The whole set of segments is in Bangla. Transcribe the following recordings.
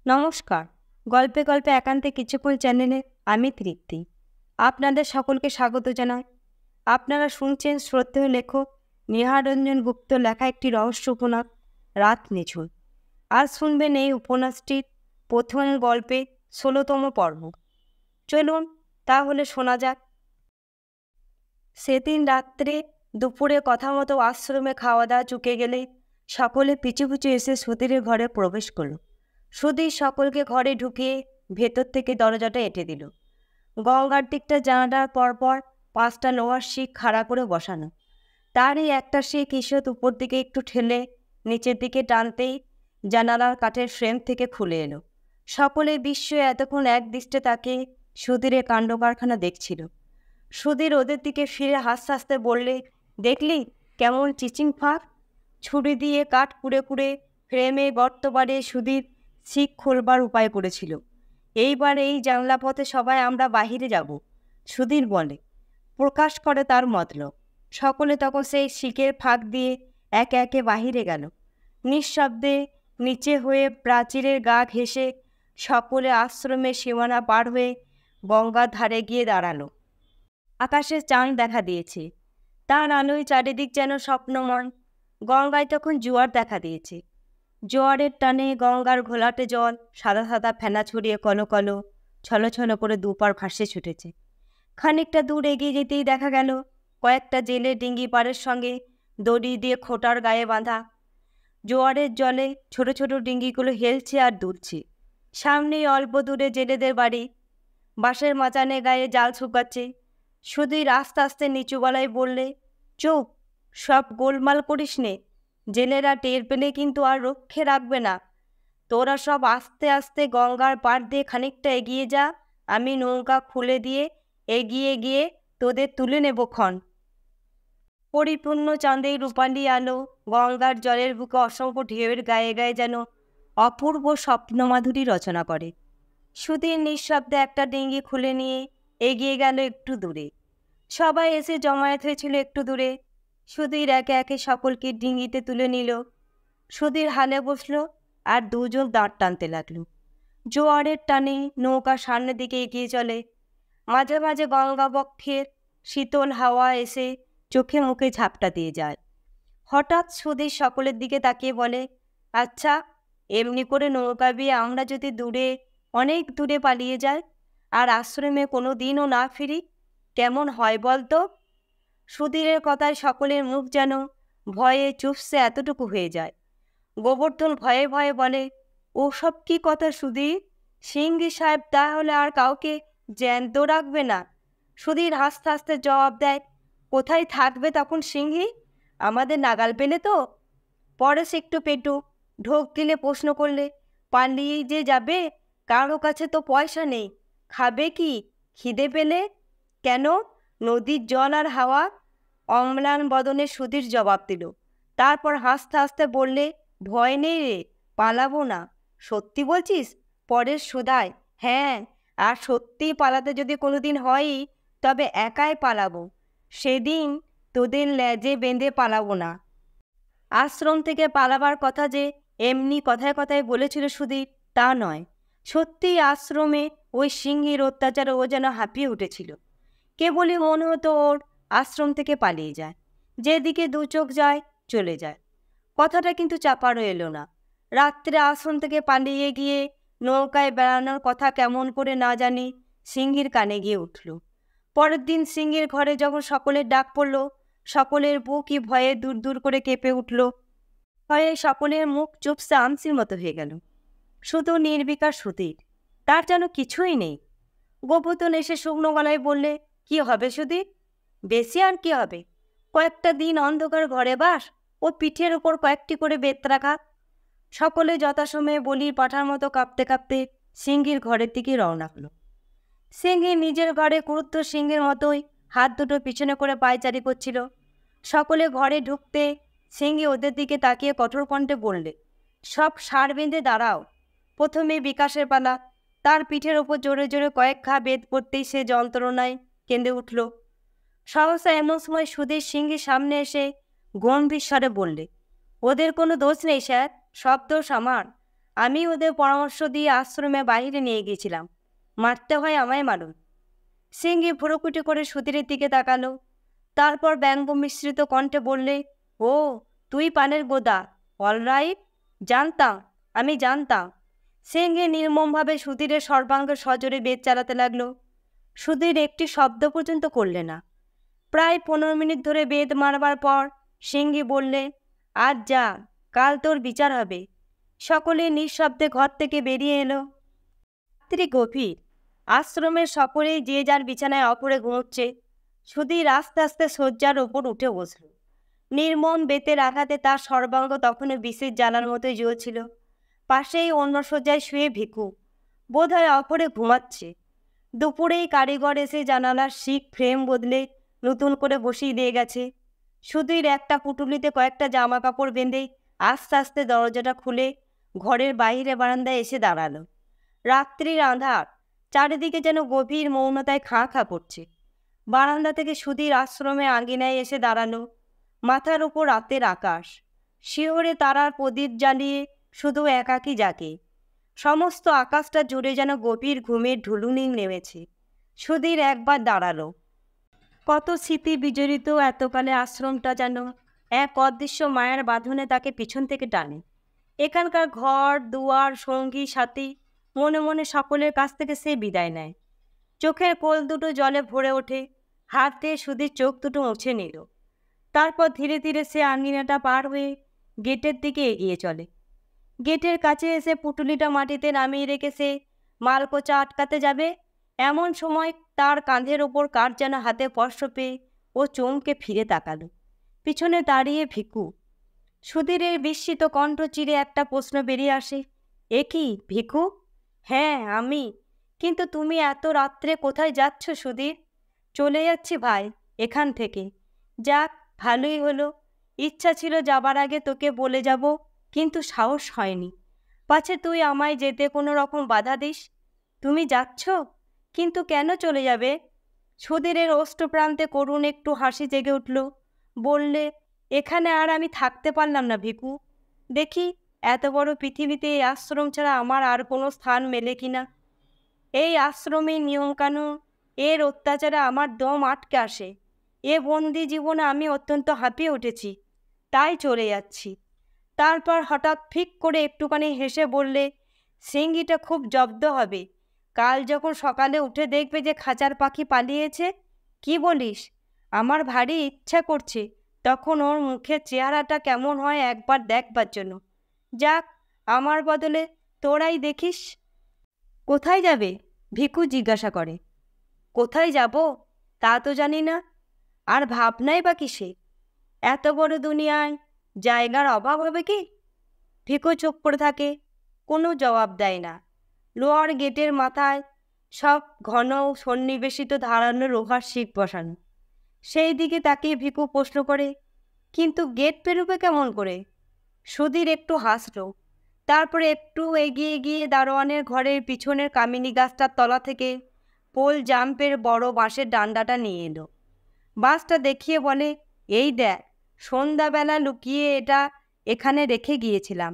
নমস্কার। গল্পে গল্পে একান্তে কিছুক্ষণ চ্যানেলে আমি তৃপ্তি। আপনাদের সকলকে স্বাগত জানাই। আপনারা শুনছেন শ্রদ্ধেয় লেখক নিহাররঞ্জন গুপ্ত লেখা একটি রহস্য উপন্যাস রাত নিঝুম। আজ শুনবেন এই উপন্যাসটির প্রথম গল্পে ১৬তম পর্ব। চলুন তাহলে শোনা যাক। সেদিন রাত্রে দুপুরে কথা মতো আশ্রমে খাওয়া দাওয়া চুকে গেলে সকলে পিছু পিছু এসে সুধীরের ঘরে প্রবেশ করল। সুধীর সকলকে ঘরে ঢুকিয়ে ভেতর থেকে দরজাটা এঁটে দিল। গঙ্গার দিকটা জানালার পরপর ৫টা লোহার শিক খাড়া করে বসানো। তারই একটা শিক ঈষৎ উপর দিকে একটু ঠেলে নিচের দিকে টানতেই জানালার কাঠের ফ্রেম থেকে খুলে এলো। সকলে বিস্ময়ে এতক্ষণ এক দৃষ্টে তাকে সুধীরের কাণ্ড কারখানা দেখছিল। সুধীর ওদের দিকে ফিরে হাসতে হাসতে বললে, দেখলি কেমন চিচিং ফাঁক? ছুরি দিয়ে কাঠ কুড়ে কুড়ে ফ্রেমে গর্ত বাড়িয়ে সুধীর শিক খোলবার উপায় করেছিল। এইবার এই জানলা পথে সবাই আমরা বাহিরে যাব, সুধীর বলে, প্রকাশ করে তার মতলব। সকলে তখন সেই শিকের ফাঁক দিয়ে একে একে বাহিরে গেল। নিঃশব্দে নিচে হয়ে প্রাচীরের গা ঘেঁষে সকলে আশ্রমের সীমানা পার হয়ে গঙ্গার ধারে গিয়ে দাঁড়ালো। আকাশে চাঁদ দেখা দিয়েছে, তার আলোয় চারিদিক যেন স্বপ্নময়। গঙ্গায় তখন জোয়ার দেখা দিয়েছে। জোয়ারের টানে গঙ্গার ঘোলাটে জল সাদা সাদা ফেনা ছড়িয়ে কলকলো ছলো ছলো করে দুপার ভাসে ছুটেছে। খানিকটা দূর এগিয়ে যেতেই দেখা গেল কয়েকটা জেলে ডিঙ্গি পাড়ের সঙ্গে দড়ি দিয়ে খোঁটার গায়ে বাঁধা। জোয়ারের জলে ছোট ছোট ডিঙ্গিগুলো হেলছে আর দুলছে। সামনেই অল্প দূরে জেলেদের বাড়ি, বাঁশের মাচানে গায়ে জাল শুকাচ্ছে। সুধীর আস্তে আস্তে নিচু গলায় বললে, চুপ, সব গোলমাল করিস নে, জেলেরা টের পেলে কিন্তু আর রক্ষে রাখবে না। তোরা সব আস্তে আস্তে গঙ্গার পাড় দিয়ে খানিকটা এগিয়ে যা, আমি নৌকা খুলে দিয়ে এগিয়ে গিয়ে তোদের তুলে নেব ক্ষণ। পরিপূর্ণ চাঁদের রূপালি আলো গঙ্গার জলের বুকে অসংখ্য ঢেউয়ের গায়ে গায়ে যেন অপূর্ব স্বপ্নমাধুরী রচনা করে। সুধীর নিঃশব্দে একটা ডিঙ্গি খুলে নিয়ে এগিয়ে গেল একটু দূরে। সবাই এসে জমায়েত হয়েছিল একটু দূরে। সুধীর একে একে সকলকে ডিঙ্গিতে তুলে নিল। সুধীর হালে বসলো আর দুজন দাঁড় টানতে লাগলো। জোয়ারের টানে নৌকা সামনের দিকে এগিয়ে চলে। মাঝে মাঝে গঙ্গাবক্ষের শীতল হাওয়া এসে চোখে মুখে ঝাপটা দিয়ে যায়। হঠাৎ সুধীর সকলের দিকে তাকিয়ে বলে, আচ্ছা, এমনি করে নৌকা বিয়ে আমরা যদি দূরে, অনেক দূরে পালিয়ে যাই আর আশ্রমে কোনো দিনও না ফিরি, কেমন হয় বলতো? সুধীরের কথায় সকলের মুখ যেন ভয়ে চুপসে এতটুকু হয়ে যায়। গোবর্ধন ভয়ে ভয়ে বলে, ওসব কি কথা সুধীর? সিংহী সাহেব তাহলে আর কাউকে জ্যান্ত রাখবে না? সুধীর হাসতে হাসতে জবাব দেয়, কোথায় থাকবে তখন সিংহী? আমাদের নাগাল পেলে তো? পরেশ একটু পেটু ঢোক গিলে প্রশ্ন করলে, পালিয়ে যে যাবে? কারো কাছে তো পয়সা নেই, খাবে কি? খিদে পেলে? কেন, নদীর জল আর হাওয়া? অম্লান বদনে সুধীর জবাব দিল। তারপর হাসতে হাসতে বললে, ভয় নেই রে, পালাবো না। সত্যি বলছিস? পরেশ শোধায়, হ্যাঁ, আর সত্যিই পালাতে যদি কোনোদিন হয়ই তবে একাই পালাবো। সেদিন তোদের লেজে বেঁধে পালাবো না। আশ্রম থেকে পালাবার কথা যে এমনি কথায় কথায় বলেছিল সুধীর, তা নয়। সত্যিই আশ্রমে ওই সিংহীর অত্যাচারে ও যেন হাঁপিয়ে উঠেছিল। কেবলই মনে হতো ওর আশ্রম থেকে পালিয়ে যায়, যেদিকে দু চোখ যায় চলে যায়। কথাটা কিন্তু চাপারও এলো না। রাত্রে আশ্রম থেকে পালিয়ে গিয়ে নৌকায় বেড়ানোর কথা কেমন করে না জানি সিংহীর কানে গিয়ে উঠল। পরের দিন সিংহীর ঘরে যখন সকলের ডাক পড়ল, সকলের বুকই ভয়ে দূর দূর করে কেঁপে উঠল। ভয়ে সকলের মুখ চুপসে আমসির মতো হয়ে গেল। শুধু নির্বিকার সুধীর, তার যেন কিছুই নেই। গোবর্ধন এসে শুকনো গলায় বললে, কি হবে সুধীর? বেশি আর কি হবে, কয়েকটা দিন অন্ধকার ঘরে বাস ও পিঠের ওপর কয়েকটি করে বেত রাখা। সকলে যথাসময়ে বলির পাঠার মতো কাঁপতে কাঁপতে সিংহীর ঘরের দিকে রওনা হলো। সিংহী নিজের ঘরে কুরুত্ব সিংহের মতোই হাত দুটো পিছনে করে পায়চারি করছিল। সকলে ঘরে ঢুকতে সিংহী ওদের দিকে তাকিয়ে কঠোর কণ্ঠে বললে, সব সার বেঁধে দাঁড়াও। প্রথমে বিকাশের পালা। তার পিঠের ওপর জোরে জোরে কয়েক ঘা বেদ পড়তেই সে যন্ত্রণায় কেঁদে উঠল। সহসা এমন সময় সুধীর সিংহীর সামনে এসে গম্ভীর স্বরে বললে, ওদের কোনো দোষ নেই স্যার, সব দোষ আমার। আমি ওদের পরামর্শ দিয়ে আশ্রমে বাইরে নিয়ে গিয়েছিলাম। মারতে হয় আমায় মারুন। সিংহি ভুরুকুটি করে সুধীরের দিকে তাকালো, তারপর ব্যঙ্গ মিশ্রিত কণ্ঠে বললে, ও তুই পানের গোদা, অলরাইট, জানতাম, আমি জানতাম। সিংহি নির্মমভাবে সুধীরের সর্বাঙ্গে সজোরে বেদ চালাতে লাগলো। সুধীর একটি শব্দ পর্যন্ত করলে না। প্রায় 15 মিনিট ধরে বেদ মারবার পর সিংহি বললে, আজ যা, কাল তোর বিচার হবে। সকলে নিঃশব্দে ঘর থেকে বেরিয়ে এলো। রাত্রি গভীর। আশ্রমের সকলেই যে যার বিছানায় অপরে ঘুমোচ্ছে। সুধীর আস্তে আস্তে শয্যার ওপর উঠে বসল। নির্মম বেতের আঘাতে তার সর্বাঙ্গ তখনও বিষের জ্বালার মতোই জ্বলছিল। পাশেই অন্য শয্যায় শুয়ে ভিখু, বোধহয় অপরে ঘুমাচ্ছে। দুপুরেই কারিগর এসে জানালার শিক ফ্রেম বদলে নতুন করে বসিয়ে দিয়ে গেছে। সুধীর একটা পুটুলিতে কয়েকটা জামা কাপড় বেঁধে আস্তে আস্তে দরজাটা খুলে ঘরের বাইরে বারান্দায় এসে দাঁড়ালো। রাত্রির আঁধার, চারিদিকে যেন গভীর মৌনতায় খাঁ খাঁ পড়ছে। বারান্দা থেকে সুধীর আশ্রমে আঙিনায় এসে দাঁড়ালো। মাথার উপর রাতের আকাশ, শিহরে তারার প্রদীপ জ্বালিয়ে শুধু একাকী জাগে। সমস্ত আকাশটা জুড়ে যেন গভীর ঘুমের ঢুলুনি নেমেছে। সুধীর একবার দাঁড়ালো। কত স্মৃতি বিজড়িত এতকালে আশ্রমটা যেন এক অদৃশ্য মায়ার বাঁধনে তাকে পিছন থেকে টানে। এখানকার ঘর দুয়ার, সঙ্গী সাথী, মনে মনে সকলের কাছ থেকে সে বিদায় নেয়। চোখের কোল দুটো জলে ভরে ওঠে। হাত দিয়ে সুধীর চোখ দুটো মুছে নিল। তারপর ধীরে ধীরে সে আঙিনাটা পার হয়ে গেটের দিকে এগিয়ে চলে। গেটের কাছে এসে পুটুলিটা মাটিতে নামিয়ে রেখে সে মালকোচা আটকাতে যাবে, এমন সময় তার কাঁধের ওপর কার যেন হাতে স্পর্শ পেয়ে ও চমকে ফিরে তাকালো। পিছনে দাঁড়িয়ে ভিখু। সুধীরের বিস্মিত কণ্ঠ চিরে একটা প্রশ্ন বেরিয়ে আসে, এ কি ভিখু? হ্যাঁ আমি, কিন্তু তুমি এত রাত্রে কোথায় যাচ্ছ সুধীর? চলে যাচ্ছি ভাই, এখান থেকে। যাক, ভালোই হলো। ইচ্ছা ছিল যাবার আগে তোকে বলে যাব, কিন্তু সাহস হয়নি। পাছে তুই আমায় যেতে কোনো রকম বাধা দিস। তুমি যাচ্ছ, কিন্তু কেন চলে যাবে? সুধীরের ওষ্ঠপ্রান্তে করুণ একটু হাসি জেগে উঠল। বললে, এখানে আর আমি থাকতে পারলাম না ভিখু। দেখি এত বড় পৃথিবীতে এই আশ্রম ছাড়া আমার আর কোনো স্থান মেলে কিনা। এই আশ্রমের নিয়মকানুন, এর অত্যাচারে আমার দম আটকে আসে। এ বন্দি জীবনে আমি অত্যন্ত হাঁপিয়ে উঠেছি, তাই চলে যাচ্ছি। তারপর হঠাৎ ফিক করে একটুখানি হেসে বললে, সিংহিটা খুব জব্দ হবে। কাল যখন সকালে উঠে দেখবে যে খাঁচার পাখি পালিয়েছে। কি বলিস? আমার ভারী ইচ্ছা করছে তখন ওর মুখের চেহারাটা কেমন হয় একবার দেখবার জন্য। যাক, আমার বদলে তোরাই দেখিস। কোথায় যাবে? ভিখু জিজ্ঞাসা করে। কোথায় যাব তা তো জানি না, আর ভাবনাই বা কিসে? এত বড় দুনিয়ায় জায়গার অভাব হবে কি? ভিখু চুপ করে থাকে, কোনো জবাব দেয় না। লোহার গেটের মাথায় সব ঘন সন্নিবেশিত ধারালো লোহার শিক বসানো। সেই দিকে তাকিয়ে ভিখু প্রশ্ন করে, কিন্তু গেট পেরোবে কেমন করে? সুধীর একটু হাসল। তারপরে একটু এগিয়ে গিয়ে দারোয়ানের ঘরের পিছনের কামিনী গাছটার তলা থেকে পোল জাম্পের বড় বাঁশের ডান্ডাটা নিয়ে এলো। বাঁশটা দেখিয়ে বলে, এই দেখ, সন্ধ্যাবেলা লুকিয়ে এটা এখানে রেখে গিয়েছিলাম।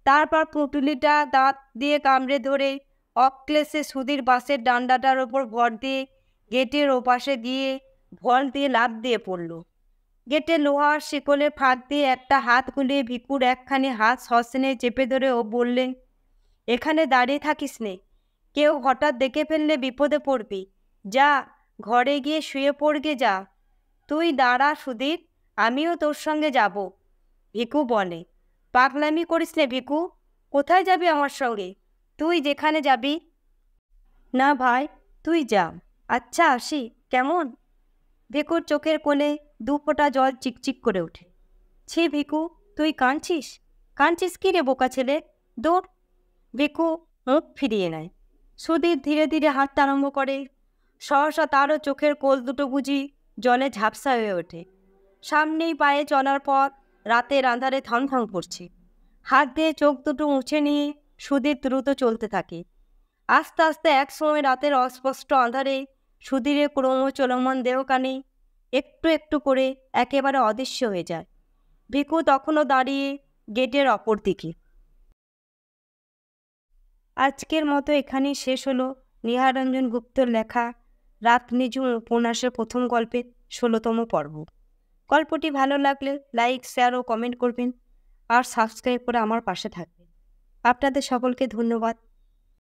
তারপর পুঁটুলিটা দাঁত দিয়ে কামড়ে ধরে অক্লেশে সুধীর বাঁশের ডান্ডাটার ওপর ভর দিয়ে গেটের ওপাশে গিয়ে ভল দিয়ে লাফ দিয়ে পড়ল। গেটে লোহার শিকলের ফাঁক দিয়ে একটা হাত গুলিয়ে ভিকুর একখানি হাত সসনে চেপে ধরে ও বললেন, এখানে দাঁড়িয়ে থাকিস নে, কেউ হঠাৎ দেখে ফেললে বিপদে পড়বি। যা, ঘরে গিয়ে শুয়ে পড়গে যা। তুই দাঁড়া সুধীর, আমিও তোর সঙ্গে যাব। ভিকু বলে, পাগলামি করিস নে ভিকু, কোথায় যাবি আমার সঙ্গে? তুই যেখানে যাবি। না ভাই, তুই যা। আচ্ছা আসি, কেমন? ভিকুর চোখের কোণে 2 ফোঁটা জল চিকচিক করে ওঠে। ছি ভিকু, তুই কাঁদছিস? কাঁদছিস কি রে বোকা ছেলে? দৌড়। ভিকু মুখ ফিরিয়ে নেয়। সুধীর ধীরে ধীরে হাঁটতে আরম্ভ করে। সহসা তারও চোখের কোল দুটো বুঝি জলে ঝাপসা হয়ে ওঠে। সামনেই পায়ে চলার পর রাতের আঁধারে থমথম করছে। হাত দিয়ে চোখ দুটো মুছে নিয়ে সুধীর দ্রুত চলতে থাকে। আস্তে আস্তে একসময় রাতের অস্পষ্ট আঁধারে সুধীরের ক্রমচলমান দেহখানি একটু একটু করে একেবারে অদৃশ্য হয়ে যায়। ভিকু তখনও দাঁড়িয়ে গেটের অপর দিকে। আজকের মতো এখানেই শেষ হলো নিহারঞ্জন গুপ্তর লেখা রাত নিঝুম উপন্যাসের প্রথম গল্পের ১৬তম পর্ব। গল্পটি ভালো লাগলে লাইক, শেয়ার ও কমেন্ট করবেন আর সাবস্ক্রাইব করে আমার পাশে থাকবেন। আপনাদের সকলকে ধন্যবাদ।